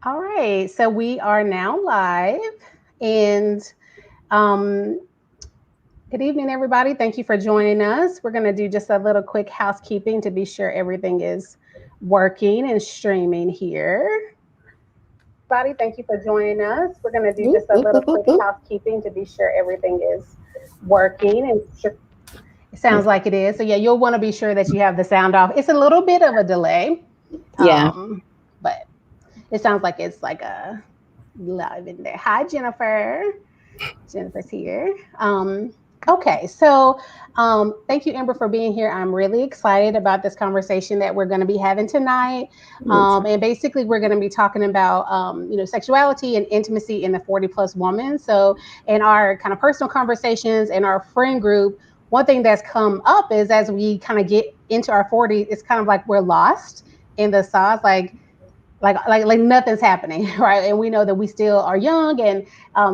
All right, so we are now live, and um, good evening, everybody. Thank you for joining us. We're going to do just a little quick housekeeping to be sure everything is working and streaming here. Everybody, thank you for joining us. We're going to do Oop, just a oop, little oop, oop, quick oop. housekeeping to be sure everything is working and it sounds like it is. So yeah, you'll want to be sure that you have the sound off. It's a little bit of a delay, Yeah. but it sounds like it's like a live in there. Hi, Jennifer. Jennifer's here. Okay, so thank you, Amber, for being here. I'm really excited about this conversation that we're going to be having tonight. And basically, we're going to be talking about, sexuality and intimacy in the 40 plus woman. So, in our kind of personal conversations and our friend group, one thing that's come up is as we kind of get into our 40s, it's kind of like we're lost in the sauce. Like nothing's happening, right? And we know that we still are young and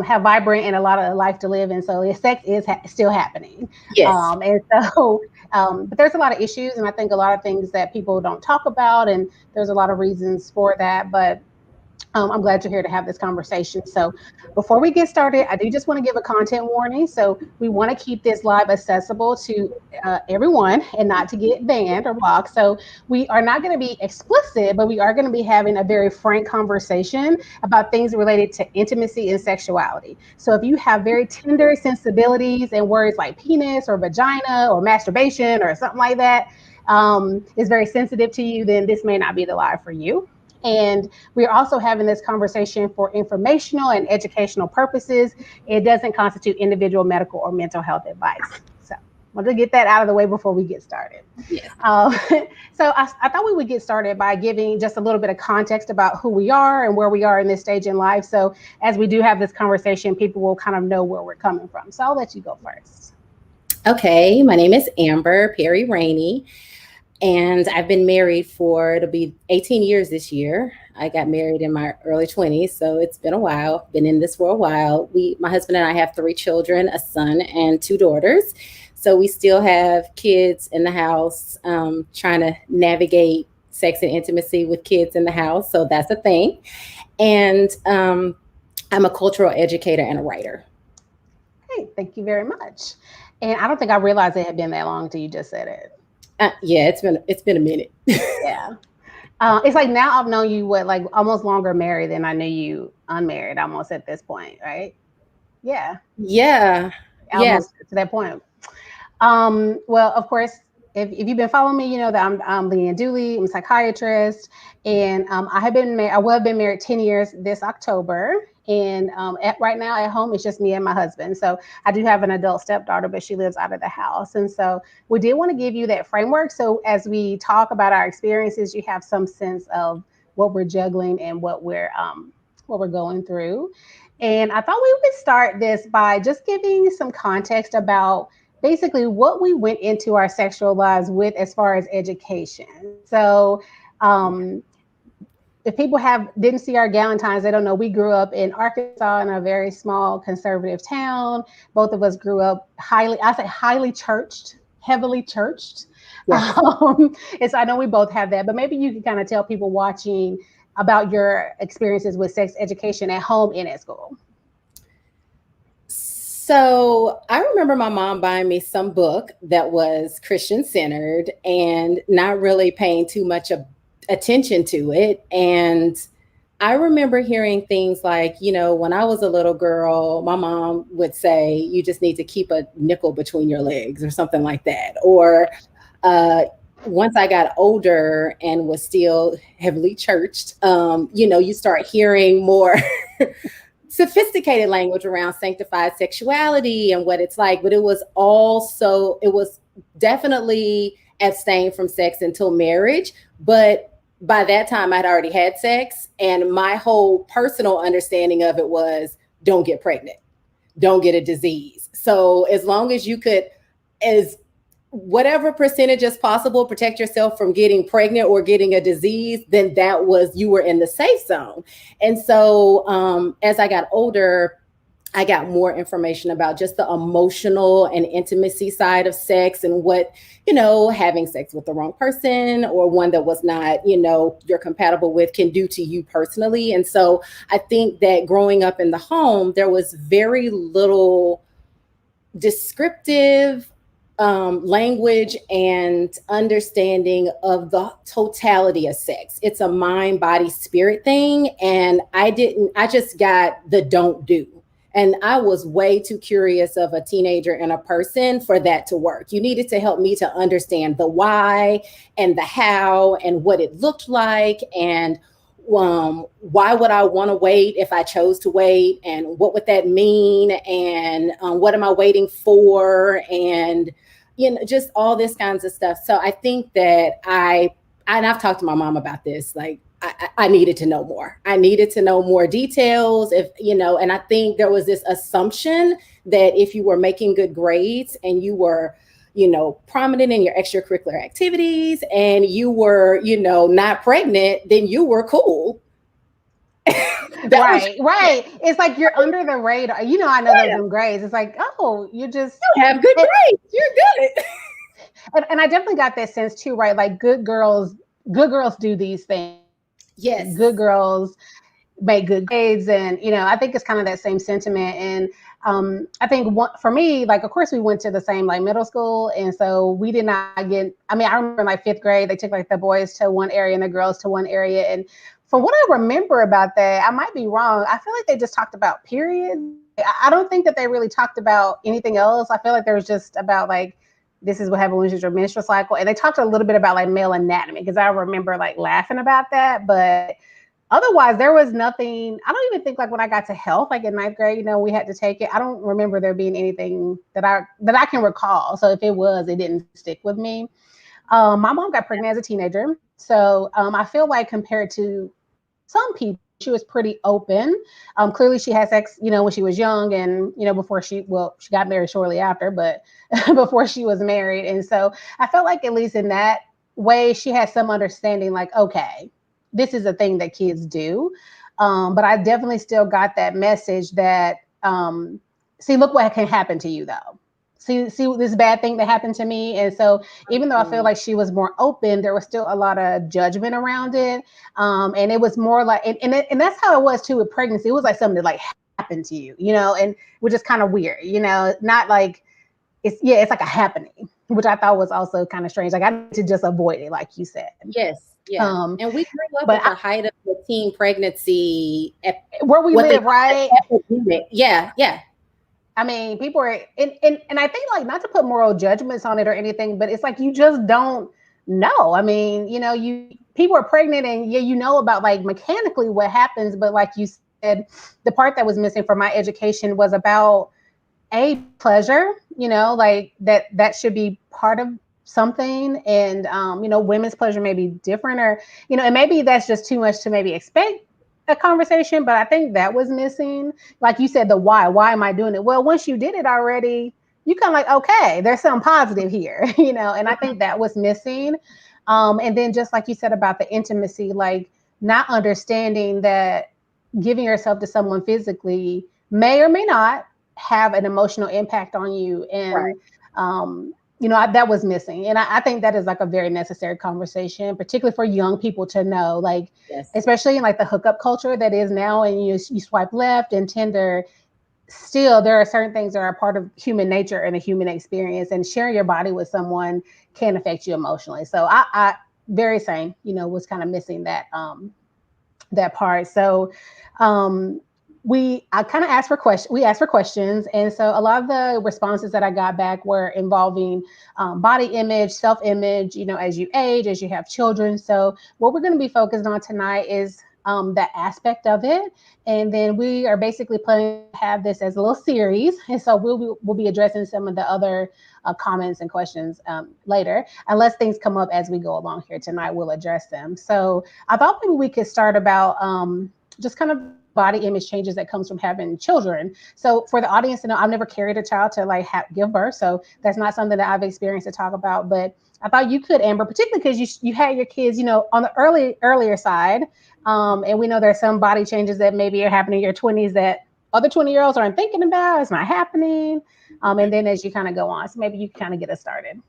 have vibrant and a lot of life to live, and so sex is still happening. Yes. And so, but there's a lot of issues, and I think a lot of things that people don't talk about, and there's a lot of reasons for that. But I'm glad you're here to have this conversation. So, before we get started, I do just want to give a content warning. So, we want to keep this live accessible to everyone and not to get banned or blocked. So, we are not going to be explicit, but we are going to be having a very frank conversation about things related to intimacy and sexuality. So, if you have very tender sensibilities and words like penis or vagina or masturbation or something like that, is very sensitive to you, then this may not be the live for you. And we're also having this conversation for informational and educational purposes. It doesn't constitute individual medical or mental health advice. So I want to get that out of the way before we get started. Yes. Uh, so I thought we would get started by giving just a little bit of context about who we are and where we are in this stage in life. So as we do have this conversation, people will kind of know where we're coming from. So I'll let you go first. Okay. My name is Amber Perry Rainey, and I've been married for it'll be 18 years this year. I got married in my early 20s, so it's been a while. Been in this for a while. My husband and I have three children, a son and two daughters. So we still have kids in the house, trying to navigate sex and intimacy with kids in the house. So that's a thing. And I'm a cultural educator and a writer. Hey, thank you very much. And I don't think I realized it had been that long until you just said it. Yeah, it's been a minute. Yeah. It's like now I've known you what, like almost longer married than I knew you unmarried almost at this point, right? Yeah, Yeah, yeah. almost to that point. Well, of course, if you've been following me, you know that I'm Leanne Dooley. I'm a psychiatrist, and I will have been married 10 years this October. And right now at home, it's just me and my husband. So I do have an adult stepdaughter, but she lives out of the house. And so we did want to give you that framework. So as we talk about our experiences, you have some sense of what we're juggling and what we're going through. And I thought we would start this by just giving some context about basically what we went into our sexual lives with as far as education. So, if people have didn't see our Galentines, they don't know we grew up in Arkansas in a very small conservative town. Both of us grew up I say highly churched, heavily churched. Yes. And so I know we both have that, but maybe you can kind of tell people watching about your experiences with sex education at home and at school. So I remember my mom buying me some book that was Christian centered and not really paying too much attention to it. And I remember hearing things like, when I was a little girl, my mom would say, you just need to keep a nickel between your legs or something like that. Or uh, once I got older and was still heavily churched, you start hearing more sophisticated language around sanctified sexuality and what it's like, but it was definitely abstain from sex until marriage. But by that time, I'd already had sex, and my whole personal understanding of it was don't get pregnant, don't get a disease. So as long as you could, as whatever percentage as possible, protect yourself from getting pregnant or getting a disease, then you were in the safe zone. And so as I got older, I got more information about just the emotional and intimacy side of sex and what, having sex with the wrong person or one that was not, you're compatible with can do to you personally. And so I think that growing up in the home, there was very little descriptive language and understanding of the totality of sex. It's a mind, body, spirit thing. And I just got the don't do. And I was way too curious of a teenager and a person for that to work. You needed to help me to understand the why and the how and what it looked like and why would I want to wait if I chose to wait, and what would that mean, and what am I waiting for, and just all this kinds of stuff. So I think that and I've talked to my mom about this, like I needed to know more. I needed to know more details, and I think there was this assumption that if you were making good grades and you were prominent in your extracurricular activities and you were, not pregnant, then you were cool. Right. It's like you're under the radar. I know those grades. It's like, oh, you have good grades. You're good. And I definitely got that sense too, right? Like good girls do these things. Yes. Good girls make good grades. And, I think it's kind of that same sentiment. And I think for me, like, of course, we went to the same like middle school. And so we did not I remember in like fifth grade, they took like the boys to one area and the girls to one area. And from what I remember about that, I might be wrong. I feel like they just talked about periods. I don't think that they really talked about anything else. I feel like there was just about like, this is what happens when your menstrual cycle. And they talked a little bit about like male anatomy because I remember like laughing about that. But otherwise, there was nothing. I don't even think like when I got to health, like in ninth grade, we had to take it. I don't remember there being anything that I can recall. So if it was, it didn't stick with me. My mom got pregnant as a teenager. So I feel like compared to some people, she was pretty open. Clearly she had sex, when she was young and, before she got married shortly after, but before she was married. And so I felt like at least in that way, she had some understanding like, okay, this is a thing that kids do. But I definitely still got that message that, see, look what can happen to you though. See this bad thing that happened to me. And so even though I feel like she was more open, there was still a lot of judgment around it. And it was more like, and that's how it was too with pregnancy. It was like something that like happened to you, and which is kind of weird, not like it's like a happening, which I thought was also kind of strange. Like I need to just avoid it, like you said. Yes. Yeah. And we grew up at the height of the teen pregnancy where we live, right? Epidemic. Yeah. I mean, people are, and I think like not to put moral judgments on it or anything, but it's like you just don't know. I mean, people are pregnant and about like mechanically what happens, but like you said, the part that was missing from my education was about pleasure, like that should be part of something, and women's pleasure may be different, or and maybe that's just too much to maybe expect a conversation, but I think that was missing. Like you said, the why am I doing it? Well, once you did it already, you kind of like, okay, there's something positive here, and I think that was missing. And then just like you said about the intimacy, like not understanding that giving yourself to someone physically may or may not have an emotional impact on you. And, right. That was missing. And I think that is like a very necessary conversation, particularly for young people to know, like, yes. Especially in like the hookup culture that is now, and you swipe left and Tinder, still there are certain things that are a part of human nature and a human experience, and sharing your body with someone can affect you emotionally. So I very same, was kind of missing that, that part. So, I kind of asked for questions. We asked for questions. And so a lot of the responses that I got back were involving body image, self-image, as you age, as you have children. So what we're going to be focused on tonight is that aspect of it. And then we are basically planning to have this as a little series. And so we'll be addressing some of the other comments and questions later. Unless things come up as we go along here tonight, we'll address them. So I thought maybe we could start about just kind of body image changes that comes from having children. So for the audience to know, I've never carried a child to like give birth. So that's not something that I've experienced to talk about, but I thought you could, Amber, particularly because you had your kids, on the earlier side. And we know there's some body changes that maybe are happening in your 20s that other 20-year-olds aren't thinking about, it's not happening. And then as you kind of go on, so maybe you kind of get us started.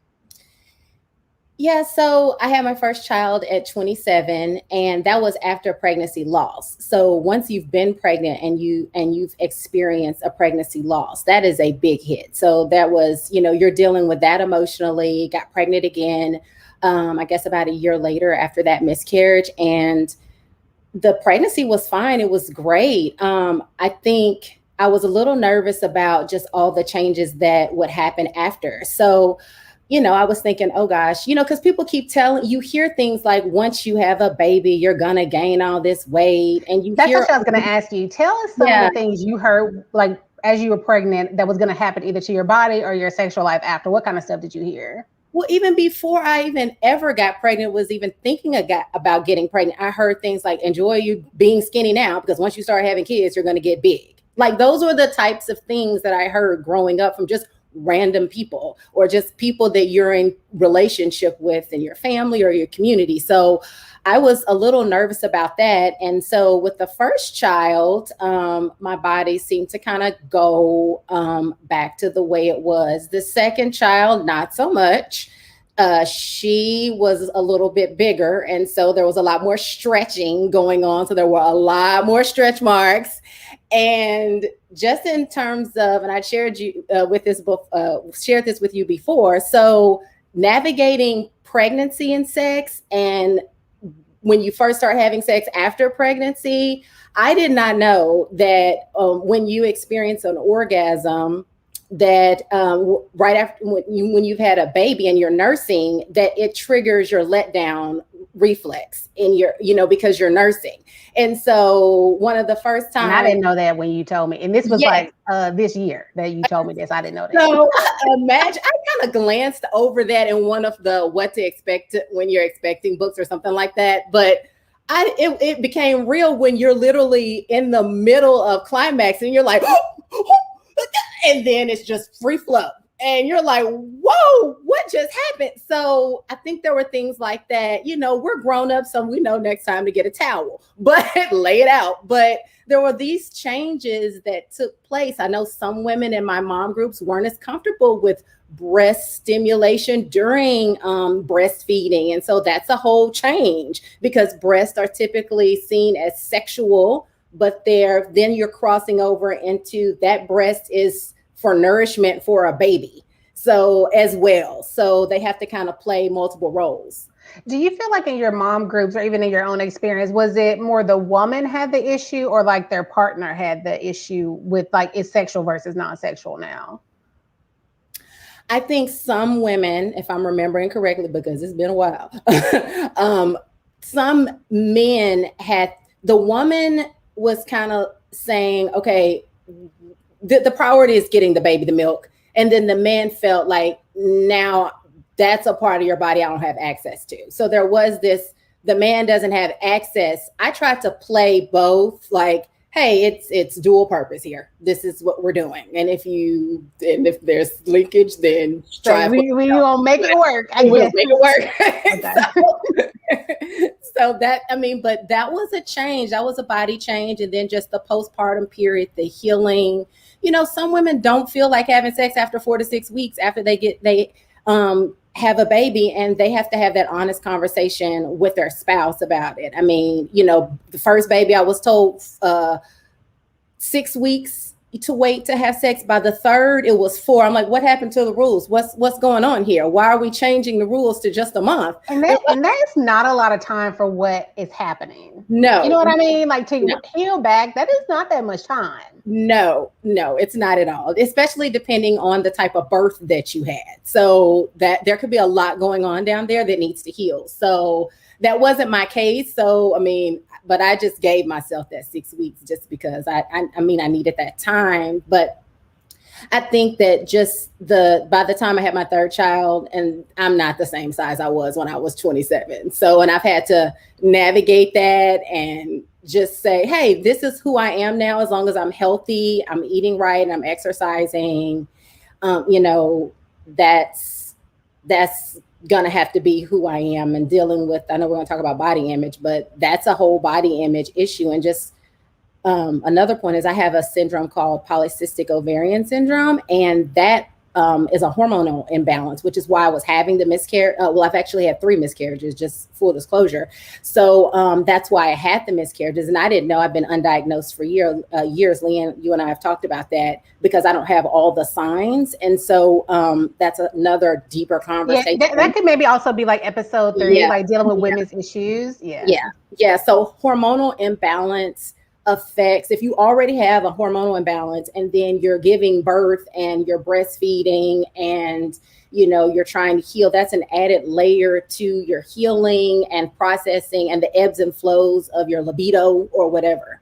Yeah, so I had my first child at 27, and that was after pregnancy loss. So once you've been pregnant and you've experienced a pregnancy loss, that is a big hit. So that was, you're dealing with that emotionally. Got pregnant again, I guess about a year later after that miscarriage, and the pregnancy was fine. It was great. I think I was a little nervous about just all the changes that would happen after. So I was thinking, oh gosh, because people keep telling you, hear things like once you have a baby, you're gonna gain all this weight, and that's what I was gonna ask you. Tell us some of the things you heard, like as you were pregnant, that was gonna happen either to your body or your sexual life after. What kind of stuff did you hear? Well, even before I even ever got pregnant, was even thinking about getting pregnant, I heard things like, enjoy you being skinny now, because once you start having kids, you're gonna get big. Like those were the types of things that I heard growing up from just random people, or just people that you're in relationship with in your family or your community. So I was a little nervous about that. And so with the first child, my body seemed to kind of go back to the way it was. The second child, not so much. She was a little bit bigger, and so there was a lot more stretching going on. So there were a lot more stretch marks. And just in terms of, and I shared shared this with you before. So navigating pregnancy and sex, and when you first start having sex after pregnancy, I did not know that when you experience an orgasm, that right after when you've had a baby and you're nursing, that it triggers your letdown reflex in your, because you're nursing. And so one of the first times, and I didn't know that when you told me, and this was like this year that you told me this. I didn't know that. So imagine, I kind of glanced over that in one of the what to expect when you're expecting books or something like that. But it became real when you're literally in the middle of climax and you're like, and then it's just free flow. And you're like, whoa, what just happened? So I think there were things like that. We're grown up, so we know next time to get a towel, but lay it out. But there were these changes that took place. I know some women in my mom groups weren't as comfortable with breast stimulation during breastfeeding. And so that's a whole change, because breasts are typically seen as sexual, but then you're crossing over into that breast is for nourishment for a baby. So as well. So they have to kind of play multiple roles. Do you feel like in your mom groups, or even in your own experience, was it more the woman had the issue, or like their partner had the issue with like it's sexual versus non-sexual now? I think some women, if I'm remembering correctly, because it's been a while, some men the woman was kind of saying, okay, the priority is getting the baby the milk. And then the man felt like, now that's a part of your body I don't have access to. So there was this, the man doesn't have access. I tried to play both, like, hey, it's dual purpose here. This is what we're doing. And if there's linkage, then try. We gonna make it work. We'll make it work. So that, but that was a change. That was a body change. And then just the postpartum period, the healing. Some women don't feel like having sex after 4 to 6 weeks after they have a baby, and they have to have that honest conversation with their spouse about it. The first baby, I was told 6 weeks to wait to have sex. By the third, it was 4. I'm like, what happened to the rules? What's going on here? Why are we changing the rules to just a month? And that's not a lot of time for what is happening. No. You know what I mean? Like to heal back, that is not that much time. No, it's not at all, especially depending on the type of birth that you had. So that there could be a lot going on down there that needs to heal. So that wasn't my case. So, but I just gave myself that 6 weeks just because I needed that time. But I think that just by the time I had my third child, and I'm not the same size I was when I was 27. So, and I've had to navigate that and just say, hey, this is who I am now. As long as I'm healthy, I'm eating right, and I'm exercising, that's gonna have to be who I am. And dealing with, I know we're gonna talk about body image, but that's a whole body image issue. And just another point is I have a syndrome called polycystic ovarian syndrome, and that is a hormonal imbalance, which is why I was having the miscarriage. Well, I've actually had 3 miscarriages, just full disclosure. So that's why I had the miscarriages, and I didn't know. I've been undiagnosed for years. Leanne, you and I have talked about that because I don't have all the signs, and so that's another deeper Yeah, conversation. that could maybe also be like episode 3, Yeah, like dealing with yeah, women's issues. Yeah. yeah, yeah. So hormonal imbalance affects, if you already have a hormonal imbalance and then you're giving birth and you're breastfeeding and you're trying to heal, that's an added layer to your healing and processing and the ebbs and flows of your libido or whatever.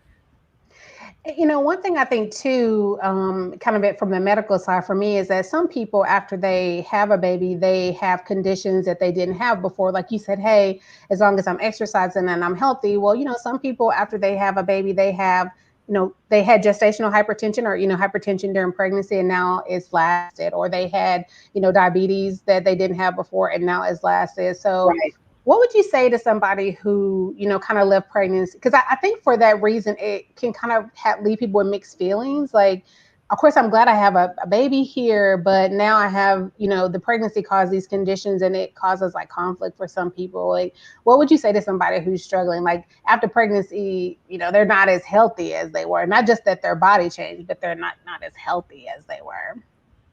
One thing I think too, kind of it from the medical side for me, is that some people, after they have a baby, they have conditions that they didn't have before. Like you said, hey, as long as I'm exercising and I'm healthy. Well, some people, after they have a baby, they have, they had gestational hypertension or, hypertension during pregnancy and now it's lasted, or they had, diabetes that they didn't have before and now it's lasted. So Right. what would you say to somebody who, kind of left pregnancy? Because I think for that reason, it can kind of leave people with mixed feelings. Like, of course, I'm glad I have a baby here, but now I have, the pregnancy caused these conditions and it causes like conflict for some people. Like, what would you say to somebody who's struggling? Like after pregnancy, they're not as healthy as they were. Not just that their body changed, but they're not as healthy as they were.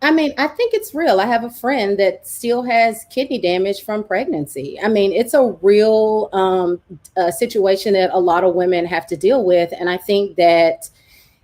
I mean, I think it's real. I have a friend that still has kidney damage from pregnancy. I mean, it's a real situation that a lot of women have to deal with. And I think that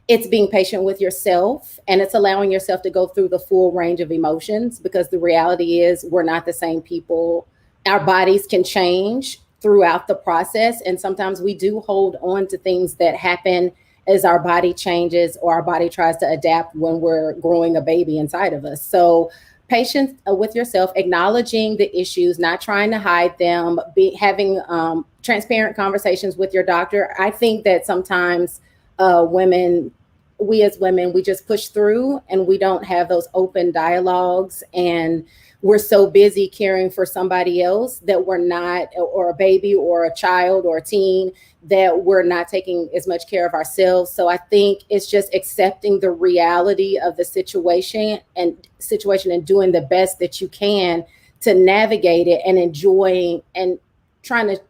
it's being patient with yourself and it's allowing yourself to go through the full range of emotions, because the reality is we're not the same people. Our bodies can change throughout the process. And sometimes we do hold on to things that happen as our body changes or our body tries to adapt when we're growing a baby inside of us. So patience with yourself, acknowledging the issues, not trying to hide them, having transparent conversations with your doctor. I think that sometimes we as women, we just push through and we don't have those open dialogues, and we're so busy caring for somebody else that we're not, or a baby or a child or a teen, that we're not taking as much care of ourselves. So I think it's just accepting the reality of the situation and doing the best that you can to navigate it and enjoying and trying to,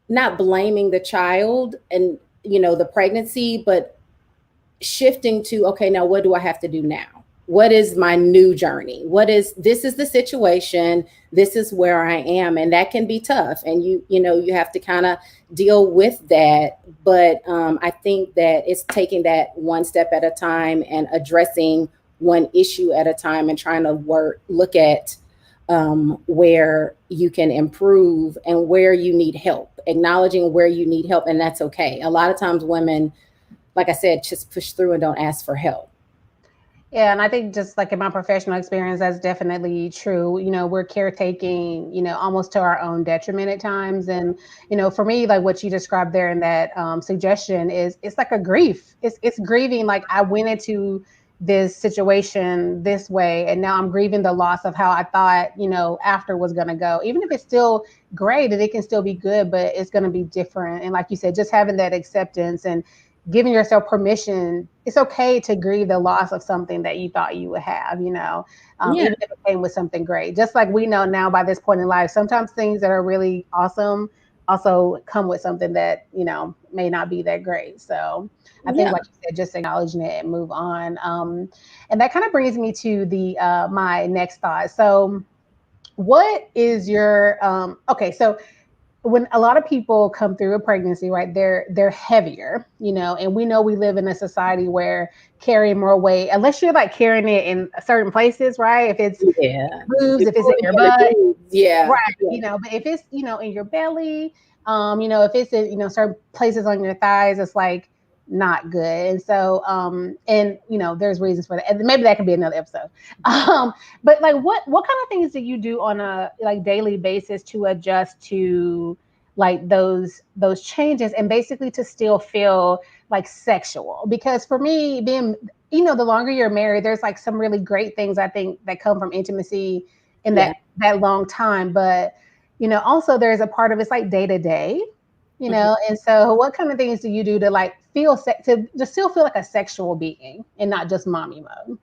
not blaming the child and the pregnancy, but shifting to, okay, now what do I have to do now? What is my new journey? This is the situation. This is where I am. And that can be tough. And you have to kind of deal with that. But I think that it's taking that one step at a time and addressing one issue at a time and trying to look at where you can improve and where you need help, acknowledging where you need help. And that's okay. A lot of times women, like I said, just push through and don't ask for help. Yeah, and I think just like in my professional experience, that's definitely true. We're caretaking, almost to our own detriment at times. And, for me, like what you described there in that suggestion is, it's like a grief. It's grieving. Like I went into this situation this way, and now I'm grieving the loss of how I thought, after was going to go. Even if it's still great and it can still be good, but it's going to be different. And like you said, just having that acceptance and giving yourself permission. It's okay to grieve the loss of something that you thought you would have, Yeah. even if it came with something great. Just like we know now by this point in life, sometimes things that are really awesome also come with something that, may not be that great. So I think, Yeah. like you said, just acknowledging it and move on. And that kind of brings me to the my next thought. So what is your, okay, so when a lot of people come through a pregnancy, right, they're heavier, and we know we live in a society where carrying more weight, unless you're like carrying it in certain places, right? If it's Yeah. boobs, if it's in your butt, Yeah. right, Yeah. but if it's, in your belly, if it's in, certain places on your thighs, it's like not good. And so, and there's reasons for that. And maybe that could be another episode. But like what kind of things do you do on a like daily basis to adjust to like those changes and basically to still feel like sexual? Because for me, being, the longer you're married, there's like some really great things I think that come from intimacy in Yeah. that long time. But also there's a part of it's like day to day. you know. And so what kind of things do you do to like feel to still feel like a sexual being and not just mommy mode?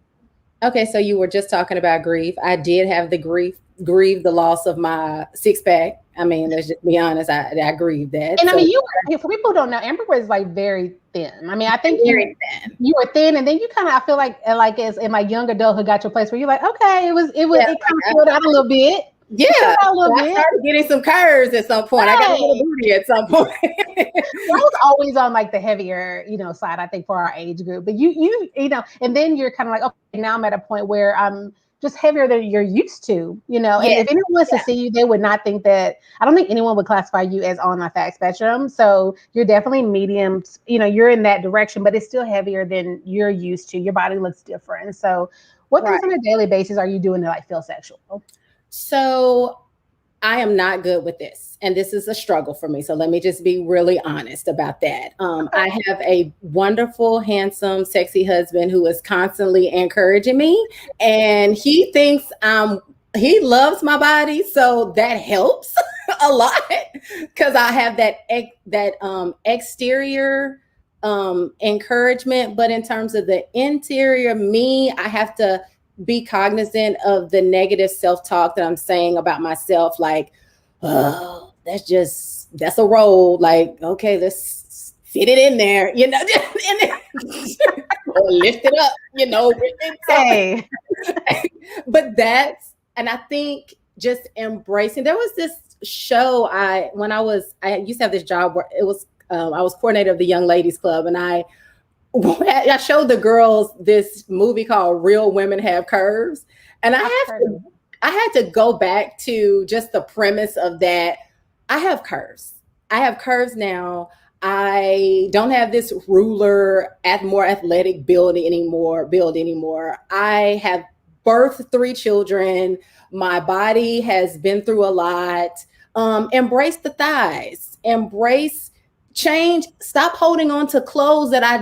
Okay, so you were just talking about grief. I did have the grieve the loss of my six pack. I mean, let's just be honest. I grieved that. And I So mean, for people who don't know, Amber was like very thin. I mean, I think very thin. you were thin, and then you kind of, I feel like as in my young adulthood got to a place where you're like, okay, Yeah, it kind of filled out a little bit. yeah. It filled out a little I bit. started getting some curves at some point. I got a little Right. booty at some point. Well, I was always on like the heavier, side, I think, for our age group. But and then you're kind of like, okay, now I'm at a point where I'm just heavier than you're used to, and Yes. if anyone wants to Yeah. see you, they would not think that, I don't think anyone would classify you as on the fat spectrum. So you're definitely medium, you're in that direction, but it's still heavier than you're used to. Your body looks different. So what Right. things on a daily basis are you doing to like feel sexual? So I am not good with this, and this is a struggle for me. So let me just be really honest about that. I have a wonderful, handsome, sexy husband who is constantly encouraging me, and he thinks he loves my body, so that helps a lot because I have that exterior encouragement, but in terms of the interior me, I have to be cognizant of the negative self-talk that I'm saying about myself, like, oh, that's a roll. Like, okay, let's fit it in there, or lift it up, Hey. But and I think just embracing. There was this show I used to have this job where it was I was coordinator of the Young Ladies Club, and I showed the girls this movie called Real Women Have Curves. And I had to go back to just the premise of that. I have curves. I have curves now. I don't have this ruler more athletic build anymore. I have birthed 3 children. My body has been through a lot. Embrace the thighs. Embrace change. Stop holding on to clothes that I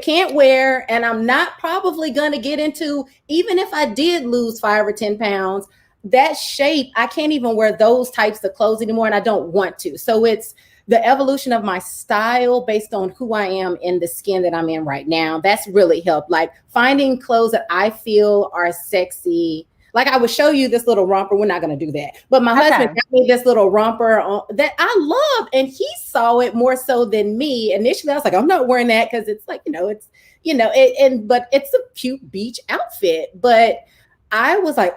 can't wear, and I'm not probably going to get into. Even if I did lose 5 or 10 pounds, that shape, I can't even wear those types of clothes anymore, and I don't want to. So it's the evolution of my style based on who I am in the skin that I'm in right now. That's really helped. Like finding clothes that I feel are sexy. Like I would show you this little romper. We're not going to do that. But my husband got me this little romper that I love. And he saw it more so than me. Initially, I was like, I'm not wearing that because it's like, but it's a cute beach outfit. But I was like,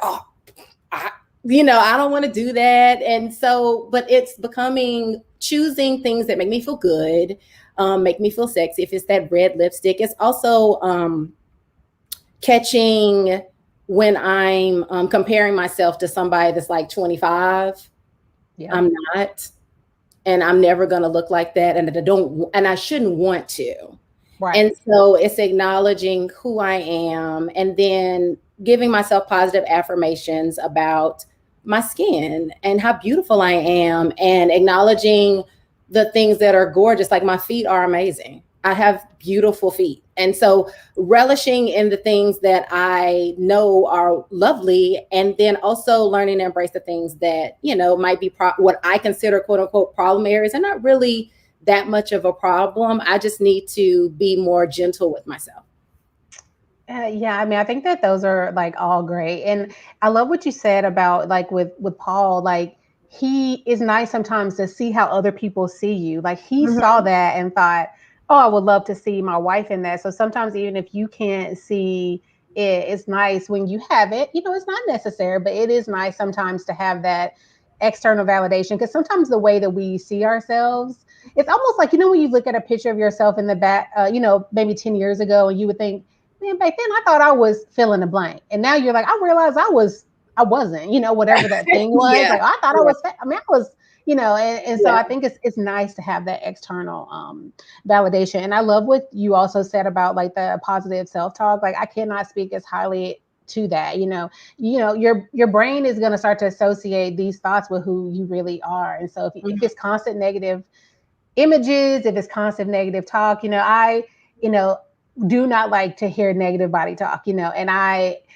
I don't want to do that. And so, but it's becoming choosing things that make me feel good, make me feel sexy. If it's that red lipstick, it's also catching when I'm comparing myself to somebody that's like 25. Yeah. I'm not, and I'm never going to look like that. And I shouldn't want to. Right. And so it's acknowledging who I am and then giving myself positive affirmations about my skin and how beautiful I am, and acknowledging the things that are gorgeous. Like my feet are amazing. I have beautiful feet. And so relishing in the things that I know are lovely, and then also learning to embrace the things that, might be what I consider quote unquote problem areas are not really that much of a problem. I just need to be more gentle with myself. Yeah, I mean, I think that those are like all great. And I love what you said about like with Paul, like he is nice sometimes to see how other people see you. Like he saw that and thought, oh, I would love to see my wife in that. So sometimes even if you can't see it, it's nice when you have it. It's not necessary, but it is nice sometimes to have that external validation, because sometimes the way that we see ourselves, it's almost like, when you look at a picture of yourself in the back, maybe 10 years ago, and you would think, man, back then I thought I was fill in the blank. And now you're like, I realized I wasn't, whatever that thing was. Yeah. Like I thought I was, I was, and so I think it's nice to have that external validation. And I love what you also said about like the positive self-talk. Like I cannot speak as highly to that. Your brain is going to start to associate these thoughts with who you really are. And so if it's constant negative images, if it's constant negative talk, do not like to hear negative body talk, and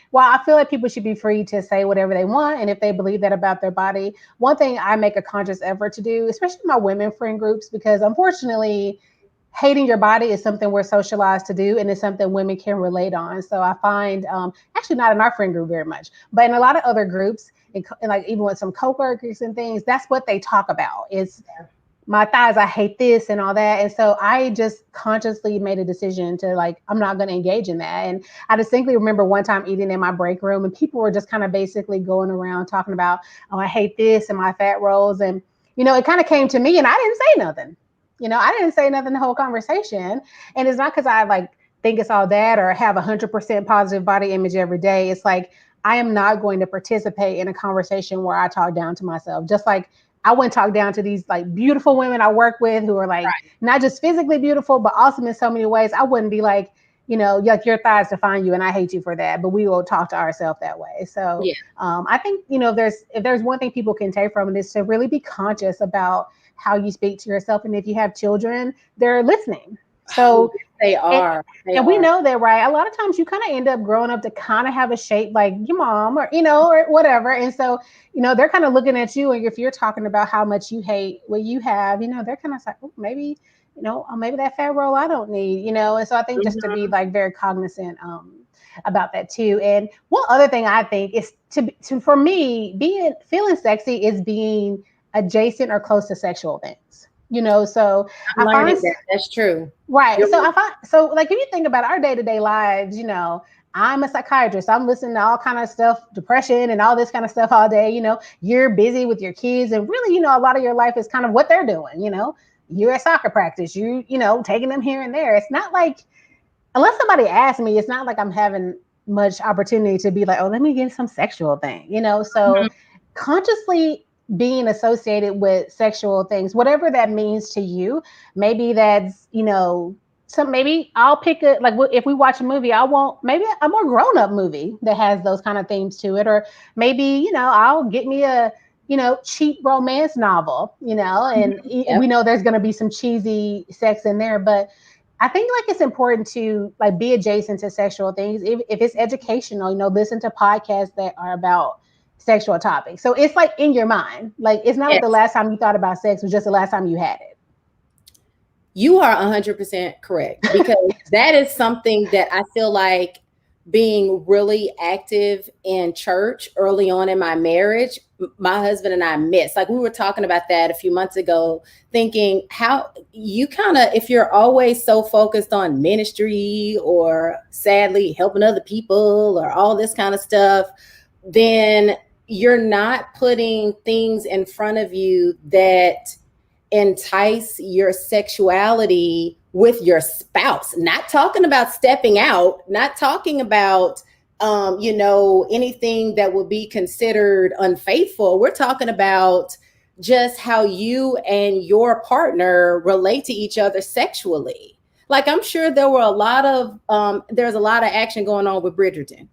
while I feel like people should be free to say whatever they want, and if they believe that about their body, one thing I make a conscious effort to do, especially my women friend groups, because unfortunately, hating your body is something we're socialized to do, and it's something women can relate on. So I find, actually not in our friend group very much, but in a lot of other groups, and like even with some coworkers and things, that's what they talk about. Is my thighs, I hate this and all that. And so I just consciously made a decision to like, I'm not going to engage in that. And I distinctly remember one time eating in my break room and people were just kind of basically going around talking about, oh, I hate this and my fat rolls. And, it kind of came to me and I didn't say nothing. I didn't say nothing the whole conversation. And it's not because I like think it's all that or have 100% positive body image every day. It's like, I am not going to participate in a conversation where I talk down to myself. Just like I wouldn't talk down to these like beautiful women I work with who are like not just physically beautiful, but awesome in so many ways. I wouldn't be like, like your thighs define you and I hate you for that, but we will talk to ourselves that way. So I think, if there's one thing people can take from it is to really be conscious about how you speak to yourself. And if you have children, they're listening. So they are. And we know that, right? A lot of times you kind of end up growing up to kind of have a shape like your mom or, or whatever. And so, they're kind of looking at you. And if you're talking about how much you hate what you have, they're kind of like, oh, maybe, maybe that fat roll I don't need, And so I think just to be like very cognizant about that too. And one other thing I think is for me, feeling sexy is being adjacent or close to sexual things. So I'm learning that. That's true. Right. So like if you think about our day-to-day lives, I'm a psychiatrist. I'm listening to all kind of stuff, depression and all this kind of stuff all day. You're busy with your kids and really, a lot of your life is kind of what they're doing. You're at soccer practice, taking them here and there. It's not like, unless somebody asks me, it's not like I'm having much opportunity to be like, oh, let me get some sexual thing, so consciously being associated with sexual things, whatever that means to you. Maybe that's, maybe I'll pick if we watch a movie, maybe a more grown up movie that has those kind of themes to it. Or maybe, I'll get me a, cheap romance novel, and we know there's going to be some cheesy sex in there, but I think like it's important to like be adjacent to sexual things. If it's educational, listen to podcasts that are about sexual topics. So it's like in your mind. Like it's not like the last time you thought about sex was just the last time you had it. You are 100% correct, because that is something that I feel like being really active in church early on in my marriage, my husband and I missed. Like we were talking about that a few months ago, thinking how you kind of, if you're always so focused on ministry or sadly helping other people or all this kind of stuff, then you're not putting things in front of you that entice your sexuality with your spouse. Not talking about stepping out, not talking about anything that would be considered unfaithful. We're talking about just how you and your partner relate to each other sexually. Like I'm sure there's a lot of action going on with Bridgerton.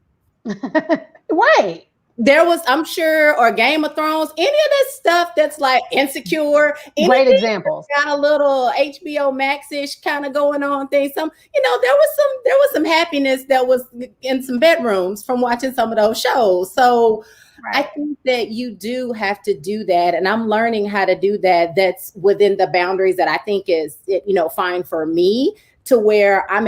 Right. There was, I'm sure, or Game of Thrones, any of this stuff that's like Insecure. Great examples. Got a little HBO Max-ish kind of going on things. There was some happiness that was in some bedrooms from watching some of those shows. So right. I think that you do have to do that. And I'm learning how to do that. That's within the boundaries that I think is, fine for me, to where I'm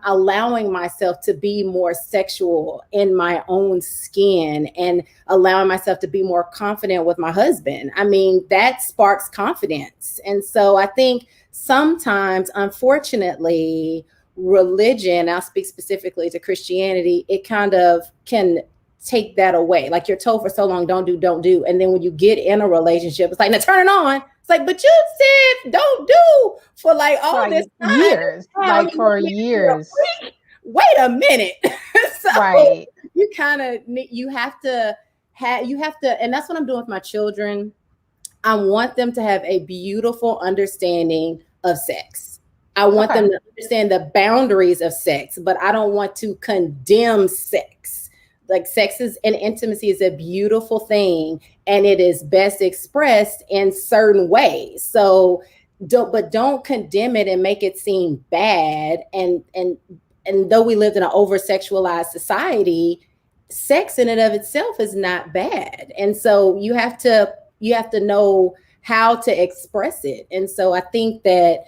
allowing myself to be more sexual in my own skin and allowing myself to be more confident with my husband. I mean, that sparks confidence. And so I think sometimes, unfortunately, religion, I'll speak specifically to Christianity, it kind of can take that away. Like you're told for so long, don't do. And then when you get in a relationship, it's like, now turn it on. It's like, but you said don't do for like all this time. Years, like for years. Wait a minute. So right. You have to, and that's what I'm doing with my children. I want them to have a beautiful understanding of sex. I want them to understand the boundaries of sex, but I don't want to condemn sex. Like sex and intimacy is a beautiful thing, and it is best expressed in certain ways. So don't condemn it and make it seem bad. And though we lived in an over sexualized society, sex in and of itself is not bad. And so you have to know how to express it. And so I think that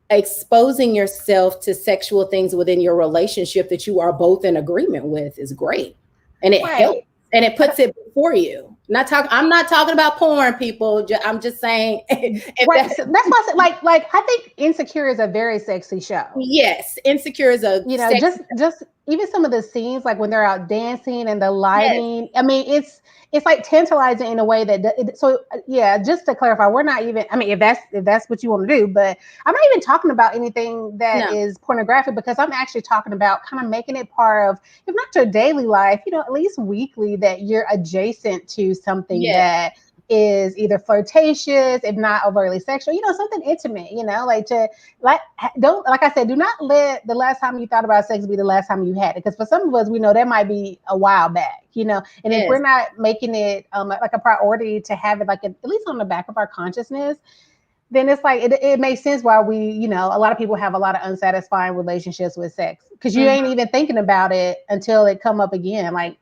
exposing yourself to sexual things within your relationship that you are both in agreement with is great. And it helps, Right. and it puts it before you. I'm not talking about porn, people. I'm just saying if Right. that, So that's why I said, like I think Insecure is a very sexy show. yes, Insecure is a You know, sex. just even some of the scenes, like when they're out dancing and the Yes, lighting. I mean, it's like tantalizing in a way that. So yeah, just to clarify, we're not even. I mean, if that's what you want to do, but I'm not even talking about anything that no, is pornographic, because I'm actually talking about kind of making it part of, if not your daily life, at least weekly, that you're adjacent to something yes, that is either flirtatious, if not overtly sexual, something intimate, like to, like, don't, like I said, do not let the last time you thought about sex be the last time you had it, because for some of us, we know that might be a while back, and if we're yes, not making it like a priority to have it, like, at least on the back of our consciousness, then it's like it makes sense why we, a lot of people have a lot of unsatisfying relationships with sex, because you mhm, ain't even thinking about it until it come up again. Like,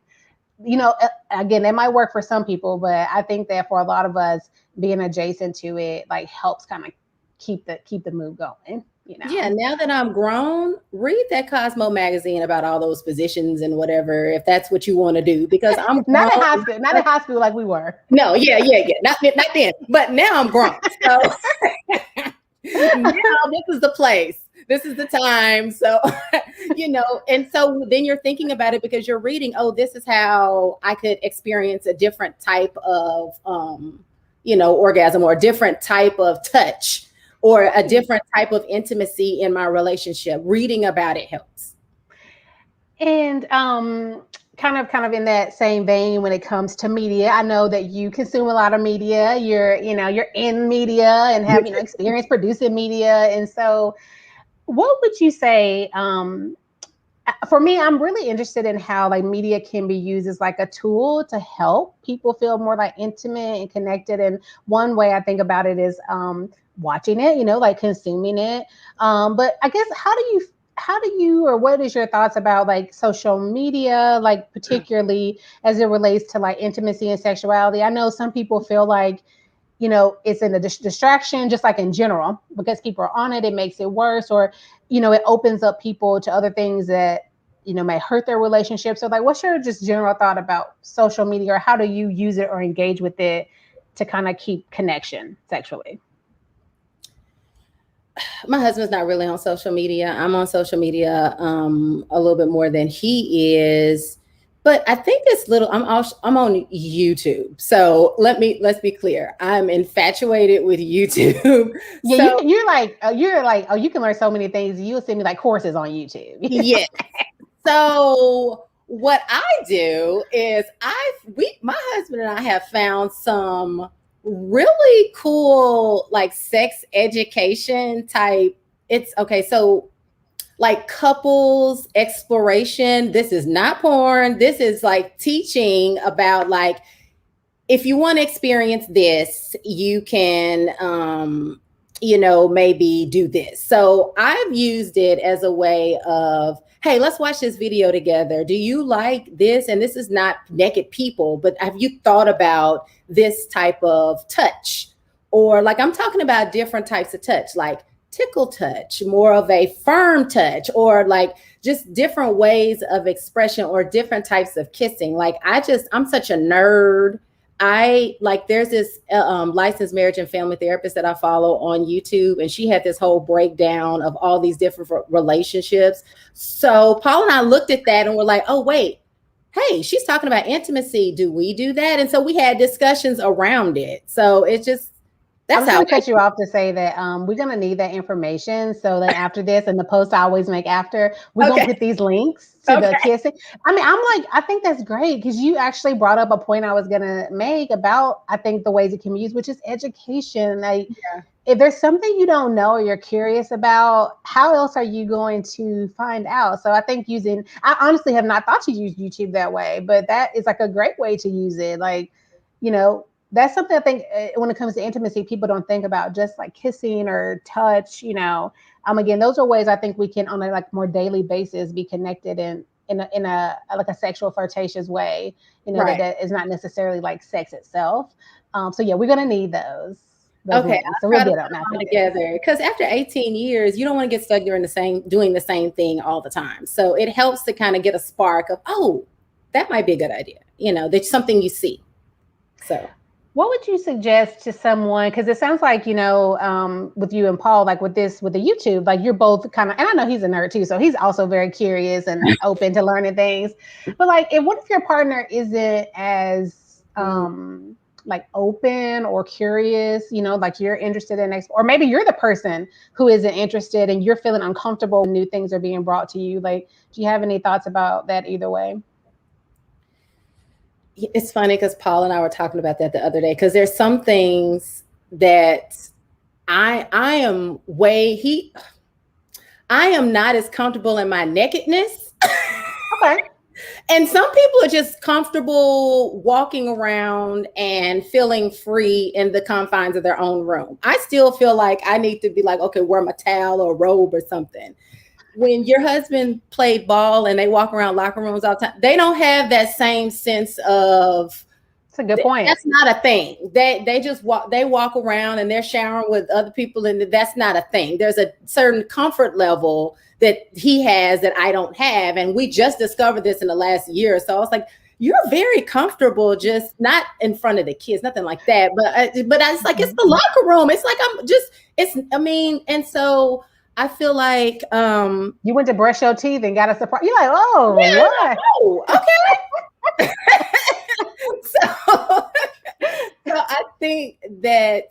again, it might work for some people, but I think that for a lot of us, being adjacent to it, like, helps kind of keep the mood going. yeah. Now that I'm grown, read that Cosmo magazine about all those positions and whatever, if that's what you want to do, because I'm Not in grown. high school, not in high school like we were. No, yeah, yeah, yeah. Not then. But now I'm grown. So now this is the place. This is the time. So, and so then you're thinking about it because you're reading, oh, this is how I could experience a different type of orgasm, or a different type of touch, or a different type of intimacy in my relationship. Reading about it helps. And kind of in that same vein, when it comes to media, I know that you consume a lot of media. You're in media and have experience producing media. And so, what would you say? For me, I'm really interested in how, like, media can be used as like a tool to help people feel more like intimate and connected. And one way I think about it is watching it, like consuming it. But I guess, how do you, or what is your thoughts about, like, social media, like, particularly as it relates to, like, intimacy and sexuality? I know some people feel like, it's in a distraction, just like in general, because people are on it, it makes it worse, or, it opens up people to other things that, may hurt their relationship. So, like, what's your just general thought about social media, or how do you use it or engage with it to kind of keep connection sexually? My husband's not really on social media. I'm on social media a little bit more than he is, but I think this little. I'm on YouTube. So let's be clear. I'm infatuated with YouTube. Yeah, So you're like, oh, you can learn so many things. You'll send me like courses on YouTube. yes. So what I do is my husband and I have found some really cool, like, sex education type. It's okay. So, like, couples exploration. This is not porn. This is like teaching about, like, if you want to experience this, you can maybe do this. So I've used it as a way of, hey, let's watch this video together. Do you like this? And this is not naked people, but have you thought about this type of touch? Or, like, I'm talking about different types of touch, like tickle touch, more of a firm touch, or like just different ways of expression, or different types of kissing. Like, I'm such a nerd. There's this licensed marriage and family therapist that I follow on YouTube, and she had this whole breakdown of all these different relationships. So Paul and I looked at that and were like, oh, wait, hey, she's talking about intimacy. Do we do that? And so we had discussions around it. So it's just, I that's was how. going to cut you off to say that we're going to need that information. So then after this, and the post I always make after, we're going to Okay. put these links to the Okay. kissing. I mean, I think that's great, because you actually brought up a point I was going to make about, I think, the ways it can be used, which is education. Like, Yeah. if there's something you don't know or you're curious about, how else are you going to find out? So I think I honestly have not thought to use YouTube that way, but that is like a great way to use it. Like, you know, that's something I think when it comes to intimacy, people don't think about just like kissing or touch, again, those are ways I think we can on a like more daily basis be connected in a like a sexual flirtatious way, Right. that is not necessarily like sex itself. So yeah, we're gonna need those Okay, links. So I'll we'll try to get put them them after all this. together because after 18 years, you don't want to get stuck doing the same thing all the time. So it helps to kind of get a spark of, oh, that might be a good idea. That's something you see. So What would you suggest to someone? Because it sounds like, with you and Paul, like with the YouTube, like you're both kind of, and I know he's a nerd too, so he's also very curious and open to learning things. But like, what if your partner isn't as like open or curious, like you're interested in, or maybe you're the person who isn't interested and you're feeling uncomfortable when new things are being brought to you. Like, do you have any thoughts about that either way? it's funny because Paul and I were talking about that the other day because there's some things that I am I am not as comfortable in my nakedness. Okay. And some people are just comfortable walking around and feeling free in the confines of their own room. I still feel like I need to be like, okay, wear my towel or robe or something. When your husband played ball and they walk around locker rooms all the time, they don't have that same sense of. That's a good point. That's not a thing. They walk around and they're showering with other people, and that's not a thing. There's a certain comfort level that he has that I don't have, and we just discovered this in the last year or so. I was like, you're very comfortable, just not in front of the kids, nothing like that. But it's like it's the locker room. It's like and so I feel like you went to brush your teeth and got a surprise. You're like, oh, yeah, what? oh, okay. so I think that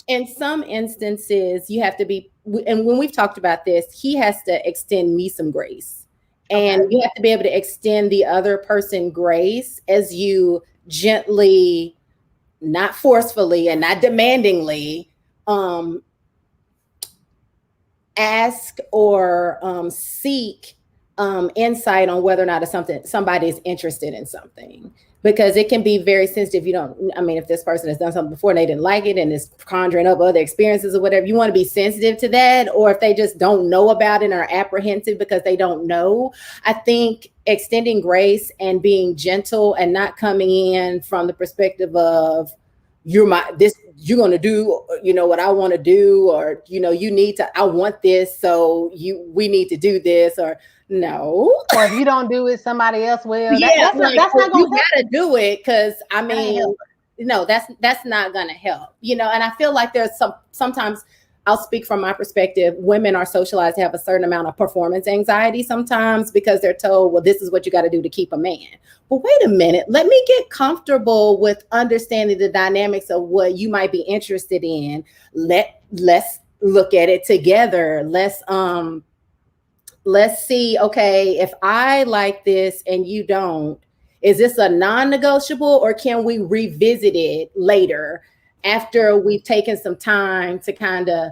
in some instances you have to be, and when we've talked about this, he has to extend me some grace. And you have to be able to extend the other person grace as you gently, not forcefully and not demandingly, ask or seek insight on whether or not somebody is interested in something, because it can be very sensitive. If this person has done something before and they didn't like it and is conjuring up other experiences or whatever, you want to be sensitive to that. Or if they just don't know about it and are apprehensive because they don't know, I think extending grace and being gentle and not coming in from the perspective of you're going to do, what I want to do, or, you need to, I want this. So we need to do this, or no. Or if you don't do it, somebody else will. Yeah, that's not going to you gotta do it, because no, that's not gonna help. And I feel like there's sometimes, I'll speak from my perspective, women are socialized to have a certain amount of performance anxiety sometimes because they're told, well, this is what you got to do to keep a man. But wait a minute, let me get comfortable with understanding the dynamics of what you might be interested in. Let's look at it together. Let's see, okay, if I like this and you don't, is this a non-negotiable, or can we revisit it later after we've taken some time to kind of,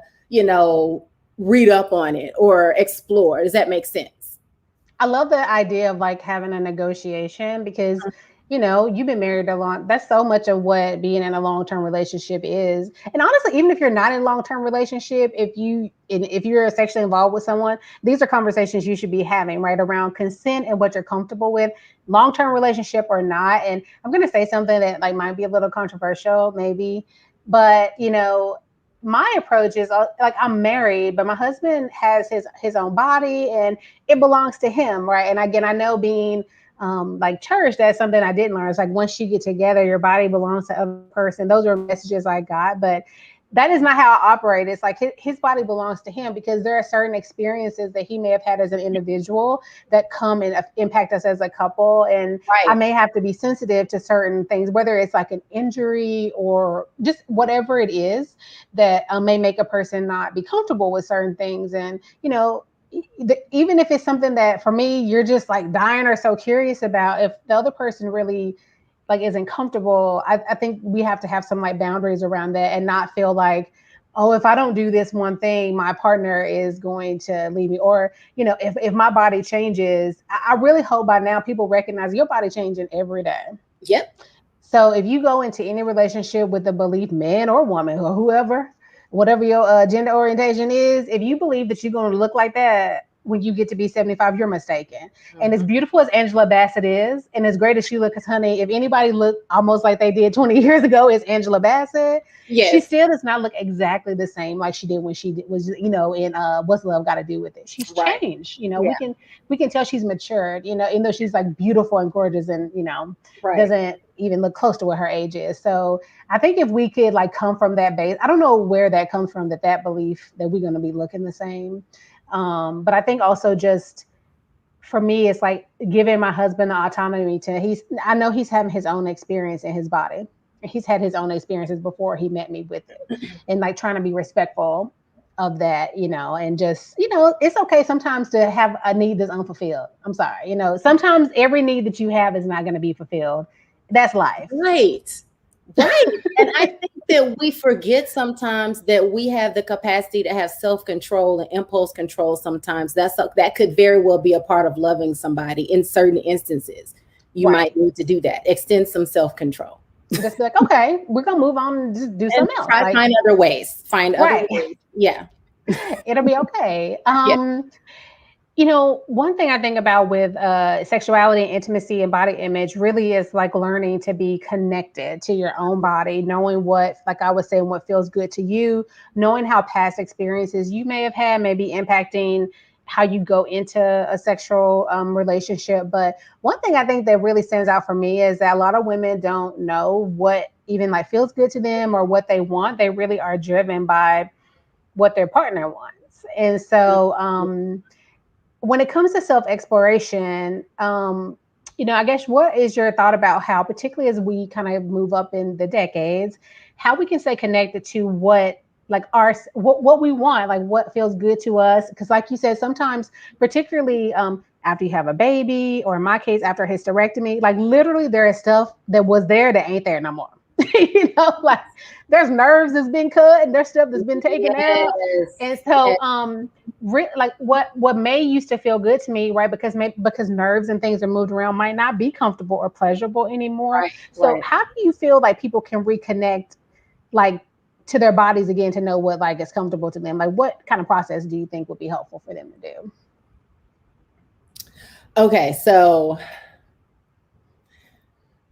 read up on it or explore? Does that make sense? I love the idea of like having a negotiation because, you've been married a long, that's so much of what being in a long-term relationship is. And honestly, even if you're not in a long-term relationship, if you're sexually involved with someone, these are conversations you should be having, right? Around consent and what you're comfortable with, long-term relationship or not. And I'm going to say something that like might be a little controversial, maybe, but my approach is like, I'm married, but my husband has his own body and it belongs to him, right? And again, I know being like church, that's something I didn't learn. It's like once you get together, your body belongs to the other person. Those are messages I got, but that is not how I operate. It's like his body belongs to him because there are certain experiences that he may have had as an individual that come and impact us as a couple. And right. I may have to be sensitive to certain things, whether it's like an injury or just whatever it is that may make a person not be comfortable with certain things. And, even if it's something that for me, you're just like dying or so curious about, if the other person really like isn't comfortable, I think we have to have some like boundaries around that and not feel like, oh, if I don't do this one thing, my partner is going to leave me. Or, if my body changes, I really hope by now people recognize your body changing every day. Yep. So if you go into any relationship with the belief, man or woman or whoever, whatever your gender orientation is, if you believe that you're going to look like that when you get to be 75, you're mistaken. And as beautiful as Angela Bassett is, and as great as she looks, honey, if anybody looked almost like they did 20 years ago, it's Angela Bassett. She Yes. still does not look exactly the same like she did when was, in What's Love Got to Do with It. She's Right. changed. Yeah. We can tell she's matured. Even though she's like beautiful and gorgeous, and Right. doesn't even look close to what her age is. So I think if we could like come from that base, I don't know where that comes from, that belief that we're going to be looking the same. But I think also just for me, it's like giving my husband the autonomy I know he's having his own experience in his body. He's had his own experiences before he met me with it, and like trying to be respectful of that, and just, it's okay sometimes to have a need that's unfulfilled. I'm sorry, sometimes every need that you have is not going to be fulfilled. That's life. Right. Right. And I think that we forget sometimes that we have the capacity to have self-control and impulse control. Sometimes that could very well be a part of loving somebody. In certain instances, you might need to do that. Extend some self-control. Just be like, okay, we're gonna move on and just do something else. Try find other ways. Find other ways. Yeah. It'll be okay. Yeah. One thing I think about with sexuality, intimacy, and body image really is like learning to be connected to your own body, knowing what, like I was saying, what feels good to you, knowing how past experiences you may have had may be impacting how you go into a sexual relationship. But one thing I think that really stands out for me is that a lot of women don't know what even like feels good to them or what they want. They really are driven by what their partner wants. And so, when it comes to self-exploration, I guess what is your thought about how, particularly as we kind of move up in the decades, how we can stay connected to what what we want, like what feels good to us? Because like you said, sometimes, particularly after you have a baby, or in my case, after a hysterectomy, like literally there is stuff that was there that ain't there no more. Like there's nerves that's been cut and there's stuff that's been taken out. And so like what may used to feel good to me, right, because nerves and things are moved around, might not be comfortable or pleasurable anymore. Right, so how do you feel like people can reconnect like to their bodies again, to know what like is comfortable to them? Like what kind of process do you think would be helpful for them to do? Okay, so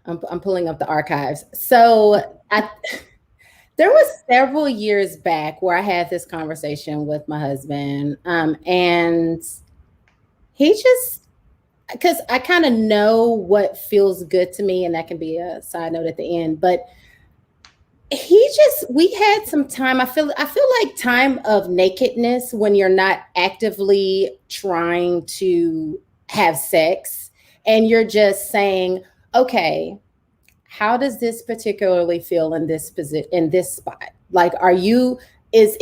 I'm pulling up the archives. So there was several years back where I had this conversation with my husband, and he just, because I kind of know what feels good to me, and that can be a side note at the end, but we had some time. I feel like time of nakedness when you're not actively trying to have sex and you're just saying, okay, how does this particularly feel in this position, in this spot? Like, is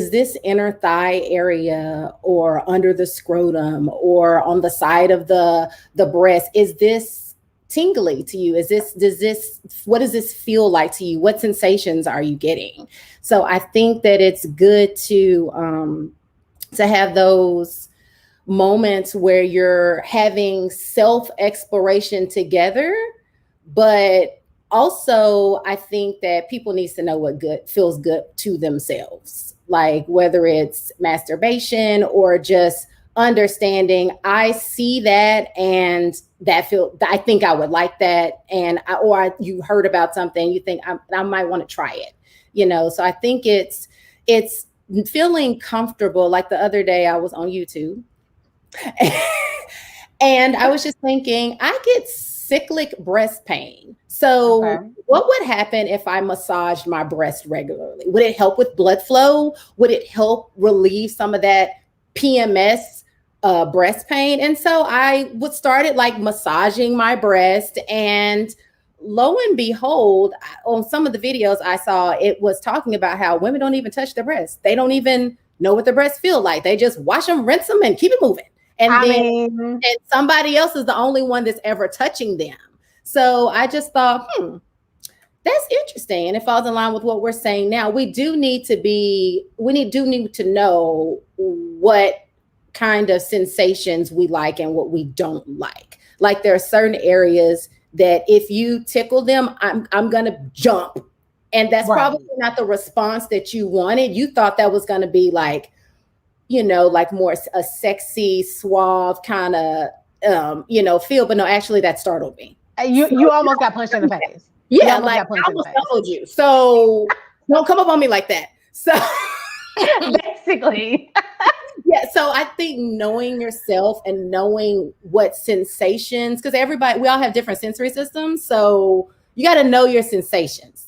this inner thigh area or under the scrotum or on the side of the breast? Is this tingly to you? What does this feel like to you? What sensations are you getting? So I think that it's good to have those moments where you're having self-exploration together, but also I think that people need to know what feels good to themselves, like whether it's masturbation or just understanding, I see that and I think I would like that, and you heard about something, you think I might want to try it, so I think it's feeling comfortable. Like the other day I was on YouTube and I was just thinking, I get cyclic breast pain. So what would happen if I massaged my breast regularly? Would it help with blood flow? Would it help relieve some of that PMS breast pain? And so I started like massaging my breast, and lo and behold, on some of the videos I saw, it was talking about how women don't even touch their breasts. They don't even know what their breasts feel like. They just wash them, rinse them, and keep it moving. And somebody else is the only one that's ever touching them. So I just thought, that's interesting. And it falls in line with what we're saying now. We do need to know what kind of sensations we like and what we don't like. Like there are certain areas that if you tickle them, I'm gonna jump. And that's Right. probably not the response that you wanted. You thought that was gonna be like, like more a sexy, suave kind of feel. But no, actually that startled me. You almost got punched in the face. You Yeah, almost like got punched I in the almost face. told you. So don't come up on me like that. So basically. yeah, so I think knowing yourself and knowing what sensations, because we all have different sensory systems. So you got to know your sensations.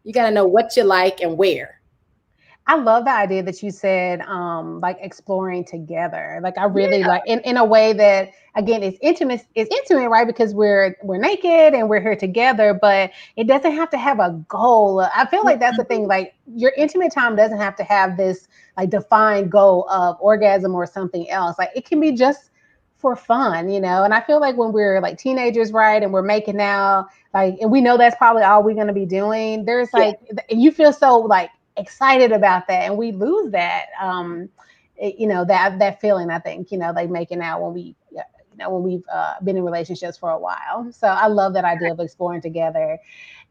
You got to know what you like and where. I love the idea that you said, like exploring together. Like I really like in a way that again it's intimate, right? Because we're naked and we're here together, but it doesn't have to have a goal. I feel like that's the thing. Like your intimate time doesn't have to have this like defined goal of orgasm or something else. Like it can be just for fun, And I feel like when we're like teenagers, right, and we're making out, like, and we know that's probably all we're gonna be doing. There's like, you feel so like excited about that, and we lose that that feeling, I think, like making out when we've been in relationships for a while. So I love that idea of exploring together.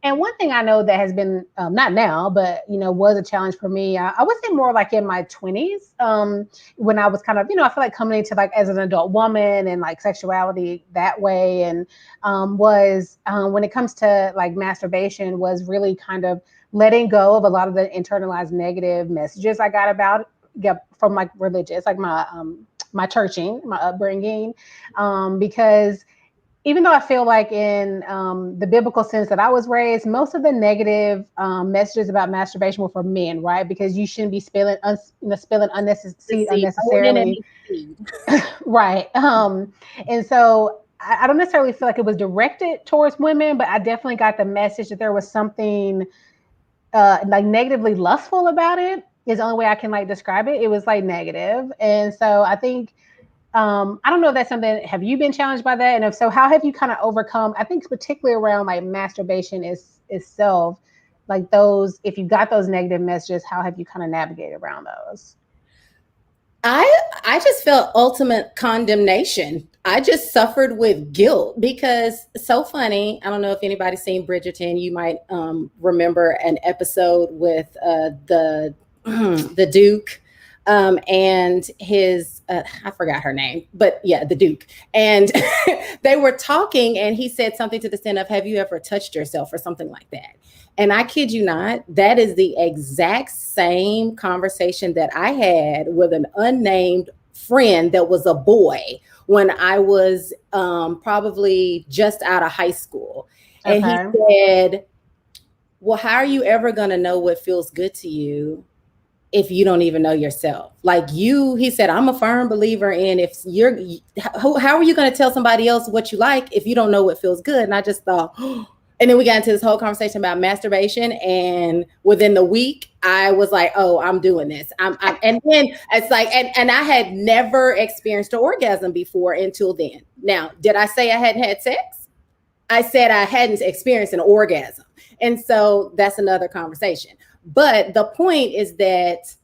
And one thing I know that has been not now, but was a challenge for me. I would say more like in my 20s, when I was kind of, I feel like coming into like as an adult woman and like sexuality that way, and was when it comes to like masturbation, was really kind of letting go of a lot of the internalized negative messages I got from like religious, like my churching, my upbringing, because even though I feel like in the biblical sense that I was raised, most of the negative messages about masturbation were for men, right? Because you shouldn't be spilling unnecessary, unnecessarily, right? And so I don't necessarily feel like it was directed towards women, but I definitely got the message that there was something like negatively lustful about it. Is the only way I can like describe it. It was like negative, and so I think. I don't know if that's something, have you been challenged by that? And if so, how have you kind of overcome, I think particularly around like masturbation itself, like those, if you got those negative messages, how have you kind of navigated around those? I just felt ultimate condemnation. I just suffered with guilt because so funny. I don't know if anybody's seen Bridgerton. You might remember an episode with the the Duke and his I forgot her name, but yeah, the Duke. And they were talking, and he said something to the extent of, "Have you ever touched yourself?" or something like that. And I kid you not, that is the exact same conversation that I had with an unnamed friend that was a boy when I was probably just out of high school. And he said, "Well, how are you ever going to know what feels good to you if you don't even know yourself?" He said, "I'm a firm believer in how are you going to tell somebody else what you like if you don't know what feels good?" And I just thought, and then we got into this whole conversation about masturbation. And within the week, I was like, "Oh, I'm doing this." And then it's like, and I had never experienced an orgasm before until then. Now, did I say I hadn't had sex? I said I hadn't experienced an orgasm. And so that's another conversation. But the point is that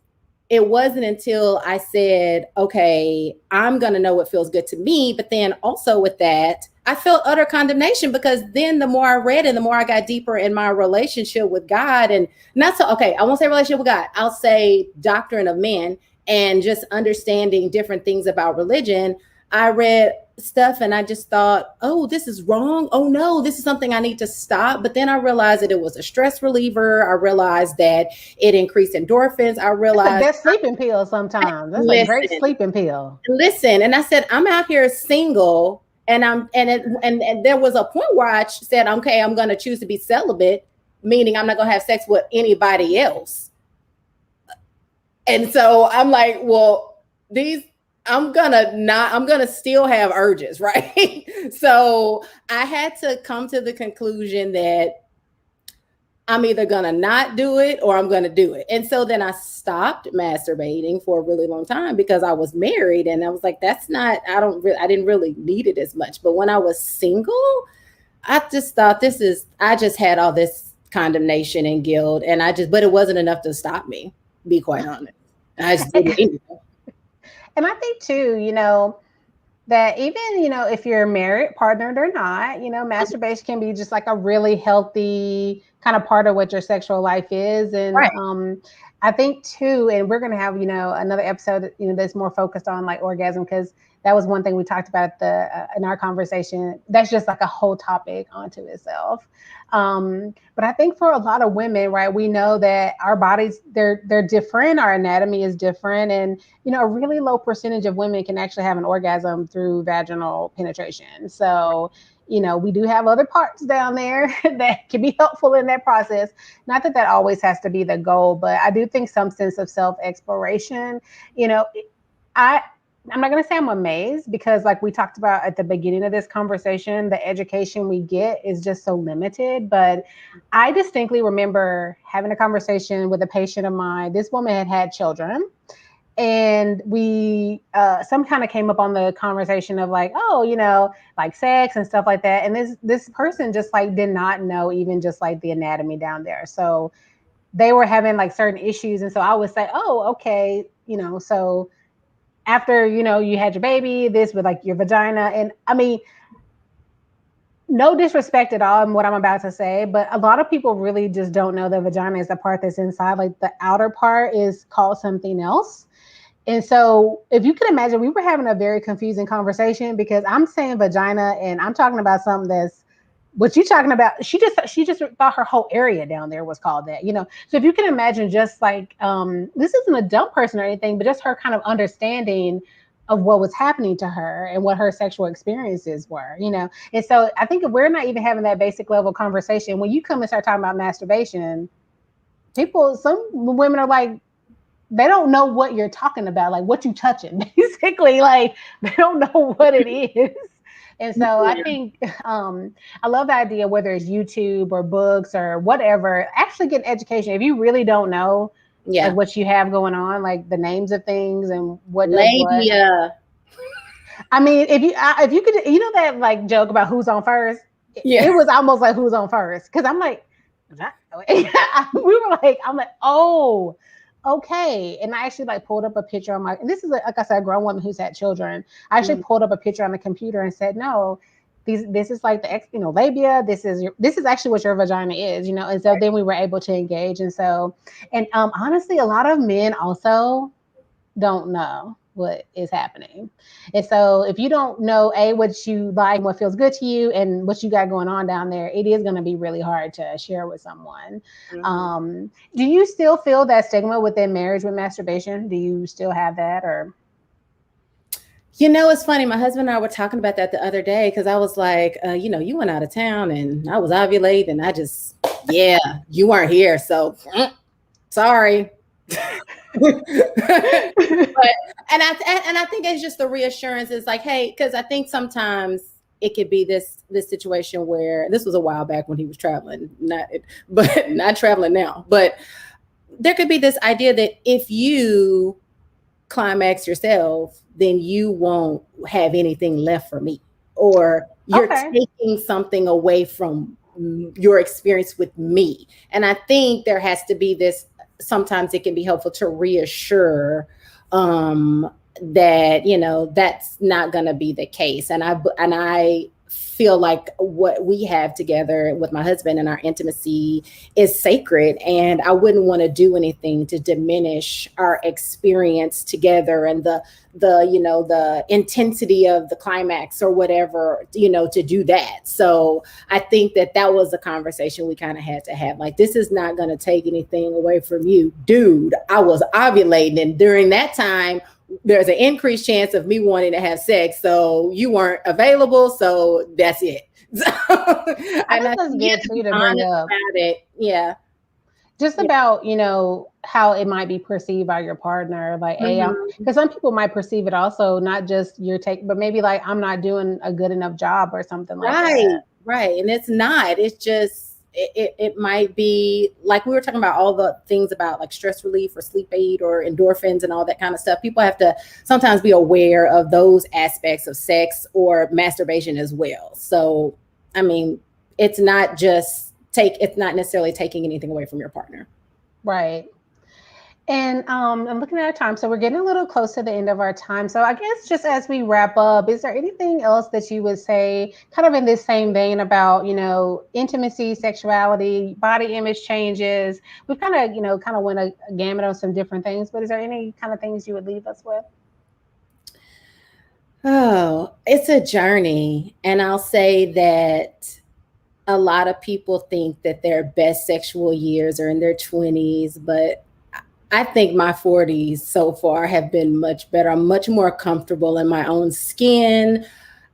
it wasn't until I said, okay, I'm going to know what feels good to me. But then also with that, I felt utter condemnation, because then the more I read and the more I got deeper in my relationship with God, and I won't say relationship with God, I'll say doctrine of men and just understanding different things about religion. I read stuff and I just thought, oh, this is wrong. Oh no, this is something I need to stop. But then I realized that it was a stress reliever. I realized that it increased endorphins. I realized that's a sleeping pill sometimes. That's a great sleeping pill. Listen, and I said, I'm out here single, and there was a point where I said, okay, I'm going to choose to be celibate, meaning I'm not going to have sex with anybody else. And so I'm like, well, I'm gonna still have urges, right? So I had to come to the conclusion that I'm either gonna not do it or I'm gonna do it. And so then I stopped masturbating for a really long time because I was married, and I was like, I didn't really need it as much. But when I was single, I just thought I just had all this condemnation and guilt, but it wasn't enough to stop me, be quite honest. I just didn't need it. And I think too, that even, if you're married, partnered or not, masturbation can be just like a really healthy kind of part of what your sexual life is. And Right. I think too, and we're going to have, another episode, that's more focused on like orgasm, because that was one thing we talked about in our conversation. That's just like a whole topic onto itself. But I think for a lot of women, right, we know that our bodies, they're different. Our anatomy is different. And, a really low percentage of women can actually have an orgasm through vaginal penetration. So, we do have other parts down there that can be helpful in that process. Not that that always has to be the goal, but I do think some sense of self-exploration, I, I'm not going to say I'm amazed, because like we talked about at the beginning of this conversation, the education we get is just so limited. But I distinctly remember having a conversation with a patient of mine. This woman had had children, and we some kind of came up on the conversation of like, oh, like sex and stuff like that. And this person just like did not know even just like the anatomy down there. So they were having like certain issues. And so I would say, oh, okay, so after, you had your baby, this with like your vagina. And I mean, no disrespect at all in what I'm about to say, but a lot of people really just don't know the vagina is the part that's inside. Like the outer part is called something else. And so if you can imagine, we were having a very confusing conversation, because I'm saying vagina and I'm talking about something that's what you talking about. She just thought her whole area down there was called that. So if you can imagine, just like this isn't a dumb person or anything, but just her kind of understanding of what was happening to her and what her sexual experiences were. And so I think if we're not even having that basic level conversation, when you come and start talking about masturbation, some women are like, they don't know what you're talking about, like what you touching, basically. Like they don't know what it is. And so I think I love the idea, whether it's YouTube or books or whatever, actually get education. If you really don't know like what you have going on, like the names of things and what does what. I mean, if you could, that like joke about who's on first, it was almost like who's on first. Cause I'm like, I'm like, oh, okay. And I actually like pulled up a picture on and this is like I said, a grown woman who's had children. I actually pulled up a picture on the computer and said, no, this is like the labia. This is actually what your vagina is, And so then we were able to engage. And so, and honestly, a lot of men also don't know what is happening. And so if you don't know what you like, what feels good to you, and what you got going on down there, it is going to be really hard to share with someone. Do you still feel that stigma within marriage with masturbation? Do you still have that? Or it's funny. My husband and I were talking about that the other day, because I was like, you went out of town and I was ovulating, and I just, you weren't here. So sorry. but I think it's just the reassurance is like, hey, because I think sometimes it could be this situation where, this was a while back when he was traveling, not traveling now, but there could be this idea that if you climax yourself, then you won't have anything left for me, or you're taking something away from your experience with me. And I think there has to be this, sometimes it can be helpful to reassure that that's not going to be the case. And I feel like what we have together with my husband and our intimacy is sacred, and I wouldn't want to do anything to diminish our experience together and the intensity of the climax or whatever, to do that. So I think that was a conversation we kind of had to have. Like, this is not going to take anything away from you, dude. I was ovulating, and during that time, there's an increased chance of me wanting to have sex. So you weren't available. So that's it. I think that's good for you to bring up. About it. Yeah. Just about, how it might be perceived by your partner. Like, because some people might perceive it also, not just your take, but maybe like, I'm not doing a good enough job or something like that. Right. And it's not, it's just, it might be like we were talking about all the things about like stress relief or sleep aid or endorphins and all that kind of stuff. People have to sometimes be aware of those aspects of sex or masturbation as well. So, I mean, it's not necessarily taking anything away from your partner. Right. And I'm looking at our time, so we're getting a little close to the end of our time. So I guess just as we wrap up, is there anything else that you would say, kind of in this same vein about, intimacy, sexuality, body image changes? We've kind of, kind of went a gamut on some different things, but is there any kind of things you would leave us with? Oh, it's a journey. And I'll say that a lot of people think that their best sexual years are in their 20s, but I think my 40s so far have been much better. I'm much more comfortable in my own skin.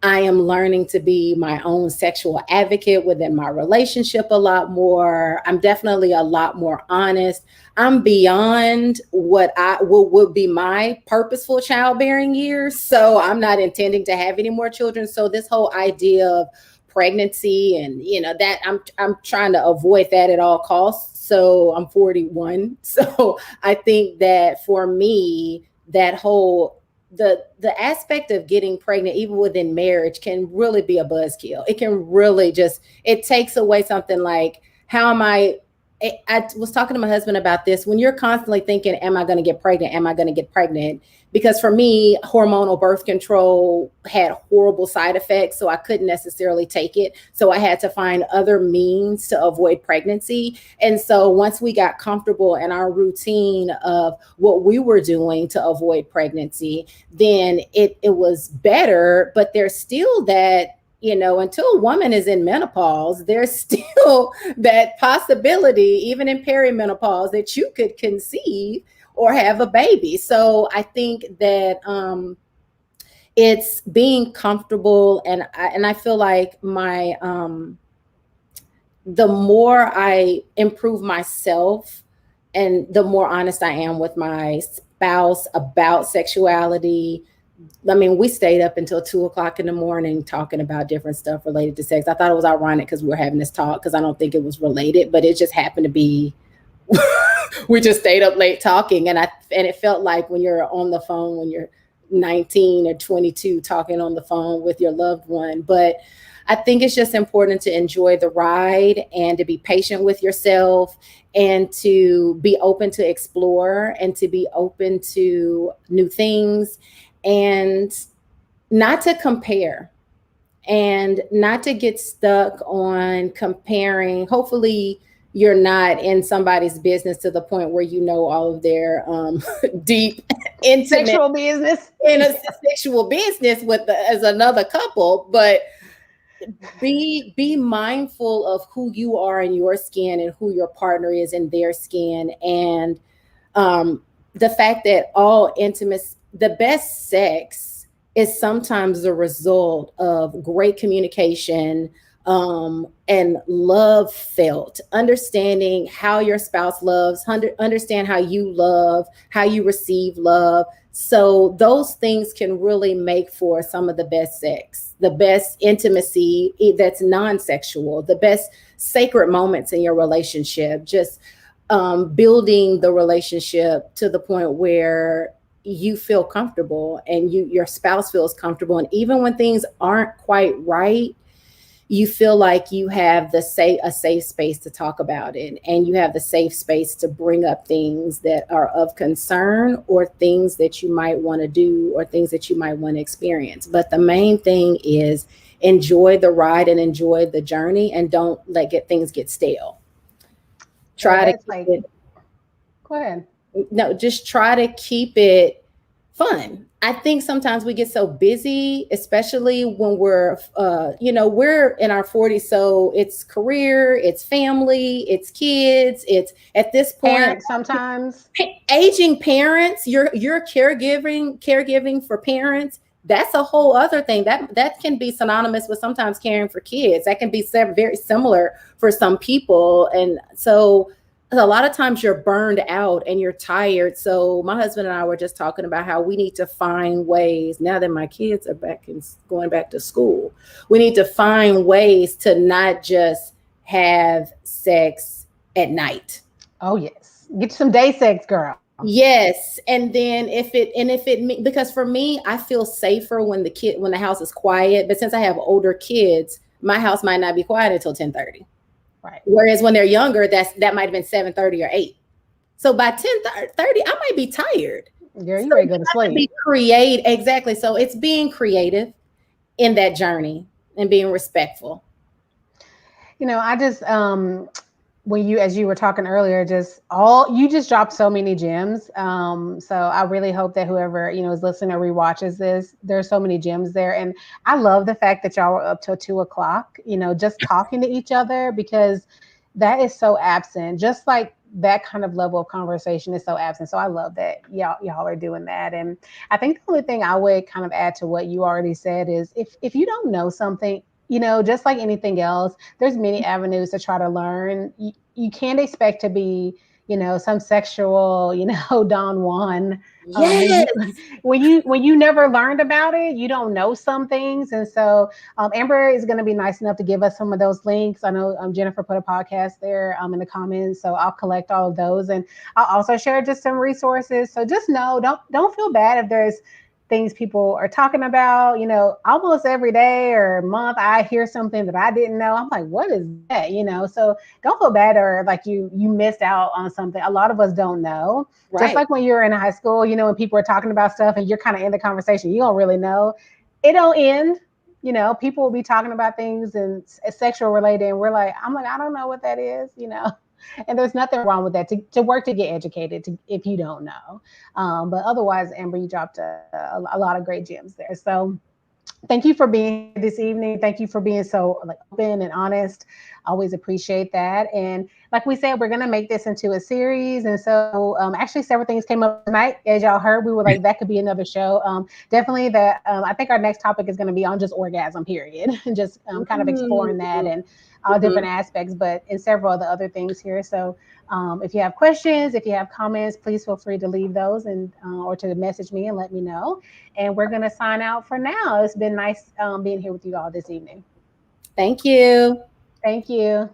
I am learning to be my own sexual advocate within my relationship a lot more. I'm definitely a lot more honest. I'm beyond what would be my purposeful childbearing years. So I'm not intending to have any more children. So this whole idea of pregnancy and that I'm trying to avoid that at all costs. So I'm 41. So I think that for me, that whole the aspect of getting pregnant, even within marriage, can really be a buzzkill. It can really it takes away something like, how am I was talking to my husband about this. When you're constantly thinking, am I going to get pregnant? Am I going to get pregnant? Because for me, hormonal birth control had horrible side effects, so I couldn't necessarily take it. So I had to find other means to avoid pregnancy. And so once we got comfortable in our routine of what we were doing to avoid pregnancy, then it was better. But there's still that, until a woman is in menopause, there's still that possibility, even in perimenopause, that you could conceive or have a baby. So I think that it's being comfortable, and I feel like the more I improve myself and the more honest I am with my spouse about sexuality. I mean, we stayed up until 2:00 in the morning talking about different stuff related to sex. I thought it was ironic because we were having this talk, because I don't think it was related, but it just happened to be, we just stayed up late talking. And it felt like when you're on the phone, when you're 19 or 22, talking on the phone with your loved one. But I think it's just important to enjoy the ride and to be patient with yourself and to be open to explore and to be open to new things, and not to compare and not to get stuck on comparing. Hopefully you're not in somebody's business to the point where all of their deep, intimate sexual business in a sexual business as another couple, but be mindful of who you are in your skin and who your partner is in their skin. And the fact that all intimacy, the best sex is sometimes the result of great communication and love felt, understanding how your spouse loves, understand how you love, how you receive love. So those things can really make for some of the best sex, the best intimacy that's non-sexual, the best sacred moments in your relationship, just building the relationship to the point where you feel comfortable and your spouse feels comfortable. And even when things aren't quite right, you feel like you have a safe space to talk about it, and you have the safe space to bring up things that are of concern, or things that you might want to do, or things that you might want to experience. But the main thing is enjoy the ride and enjoy the journey, and don't things get stale. Try to keep it. Go ahead. No, just try to keep it fun. I think sometimes we get so busy, especially when we're in our 40s. So it's career, it's family, it's kids, it's at this point parents, sometimes aging parents. You're caregiving for parents. That's a whole other thing that can be synonymous with sometimes caring for kids. That can be very similar for some people. And so a lot of times you're burned out and you're tired. So my husband and I were just talking about how we need to find ways, now that my kids are going back to school, we need to find ways to not just have sex at night. Oh yes. Get some day sex, girl. Yes. And then because for me, I feel safer when the house is quiet. But since I have older kids, my house might not be quiet until 10:30. Right. Whereas when they're younger, that might have been 7:30 or 8. So by 10:30, I might be tired. Girl, So you ready to you go to have to be sleep. creative. Exactly. So it's being creative in that journey and being respectful. I just when you as you were talking earlier, just all you just dropped so many gems. So I really hope that whoever, is listening or rewatches this, there's so many gems there. And I love the fact that y'all were up till 2 o'clock, just talking to each other, because that is so absent. Just like that kind of level of conversation is so absent. So I love that y'all are doing that. And I think the only thing I would kind of add to what you already said is, if you don't know something, just like anything else, there's many avenues to try to learn. You can't expect to be, some sexual, Don Juan. When Yes. you when you never learned about it, you don't know some things. And so Amber is going to be nice enough to give us some of those links. I know Jennifer put a podcast there in the comments, so I'll collect all of those, and I'll also share just some resources. So just know, don't feel bad if there's things people are talking about. Almost every day or month I hear something that I didn't know. I'm like, what is that? So don't feel bad, or like you missed out on something. A lot of us don't know. Just Right. like when you're in high school, when people are talking about stuff and you're kind of in the conversation, you don't really know. It don't end. People will be talking about things and sexual related, and I'm like, I don't know what that is. And there's nothing wrong with that, to work to get educated, if you don't know. But otherwise, Amber, you dropped a lot of great gems there. So thank you for being here this evening. Thank you for being so open and honest. I always appreciate that. And like we said, we're going to make this into a series. And so actually several things came up tonight. As y'all heard, we were like, that could be another show. Definitely that. I think our next topic is going to be on just orgasm, period. And just kind of exploring that and all different aspects, but in several of the other things here. So if you have questions, if you have comments, please feel free to leave those, and or to message me and let me know. And we're going to sign out for now. It's been nice being here with you all this evening. Thank you. Thank you.